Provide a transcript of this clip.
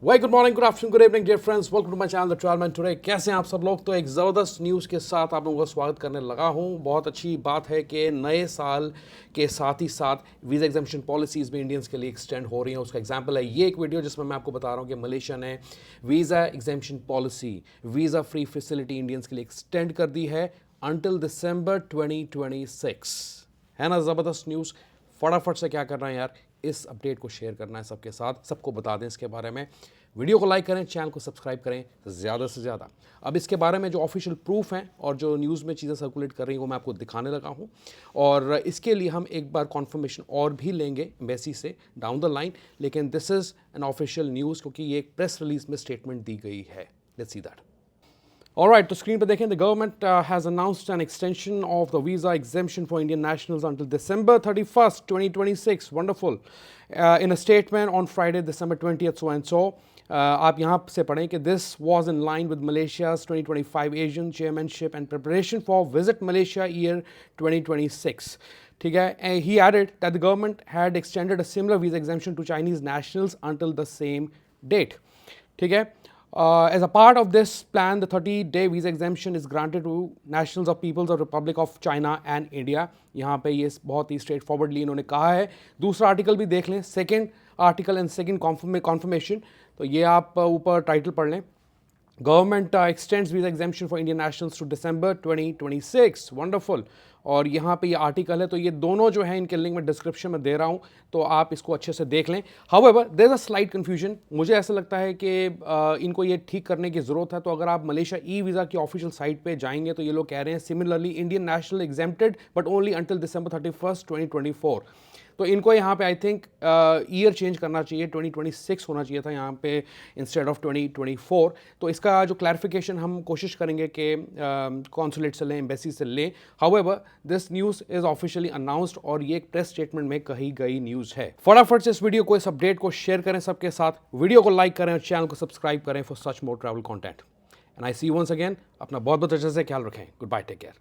Very good morning, good afternoon, good evening dear friends, welcome to my channel the Travelman today. कैसे हैं आप सब लोग? तो एक ज़बरदस्त न्यूज़ के साथ आप लोगों का स्वागत करने लगा हूं। बहुत अच्छी बात है कि नए साल के साथ ही साथ वीज़ा एग्जामिशन पॉलिसीज़ भी इंडियंस के लिए एक्सटेंड हो रही हैं। उसका एग्जांपल है ये एक वीडियो जिसमें मैं आपको बता रहा हूं कि मलेशिया ने visa exemption policy, visa free facility Indians के लिए एक्सटेंड कर दी है अंटिल दिसंबर 2026। है ना ज़बरदस्त न्यूज़? फटाफट से क्या करना है यार, इस अपडेट को शेयर करना है सबके साथ, सबको बता दें इसके बारे में। वीडियो को लाइक करें, चैनल को सब्सक्राइब करें ज़्यादा से ज़्यादा। अब इसके बारे में जो ऑफिशियल प्रूफ हैं और जो न्यूज़ में चीज़ें सर्कुलेट कर रही हैं वो मैं आपको दिखाने लगा हूं, और इसके लिए हम एक बार कॉन्फर्मेशन और भी लेंगे एम्बेसी से डाउन द लाइन, लेकिन this is an official news क्योंकि ये एक प्रेस रिलीज में स्टेटमेंट दी गई है। Let's see that. Alright, तो स्क्रीन पर देखें, the government has announced an extension of the visa exemption for Indian nationals until December 31st, 2026. Wonderful. In a statement on Friday, December 20th, so and so. आप यहाँ से पढ़ें कि this was in line with Malaysia's 2025 Asian chairmanship and preparation for Visit Malaysia year 2026. ठीक है? He added that the government had extended a similar visa exemption to Chinese nationals until the same date. ठीक है? As a part of this plan, the 30-day visa exemption is granted to nationals of Peoples of Republic of China and India. यहाँ पे ये बहुत ही straight forwardly इन्होंने कहा है। दूसरा आर्टिकल भी देख लें, second article and second confirmation, तो ये आप ऊपर टाइटल पढ़ लें। Government extends visa exemption for Indian nationals to December 2026। Wonderful. और यहाँ पे ये आर्टिकल है, तो ये दोनों जो है इनके लिंक में डिस्क्रिप्शन में दे रहा हूँ, तो आप इसको अच्छे से देख लें। However there is a slight confusion. मुझे ऐसा लगता है कि इनको ये ठीक करने की ज़रूरत है। तो अगर आप मलेशिया ई वीज़ा की ऑफिशियल साइट पे जाएंगे तो ये लोग कह रहे हैं similarly Indian national exempted but only until December 31st, 2024। तो इनको यहाँ पे आई थिंक ईयर चेंज करना चाहिए, 2026 होना चाहिए था यहाँ पे इंस्टेड ऑफ 2024। तो इसका जो क्लैरिफिकेशन हम कोशिश करेंगे कि कॉन्सुलेट से लें, एम्बेसी से लें। However this news is officially announced और ये एक प्रेस स्टेटमेंट में कही गई न्यूज़ है। फटाफट से इस वीडियो को, इस अपडेट को शेयर करें सबके साथ, वीडियो को लाइक करें और चैनल को सब्सक्राइब करें for such more travel content. And I see you once again. अपना बहुत बहुत अच्छे से ख्याल रखें। Good bye, take care.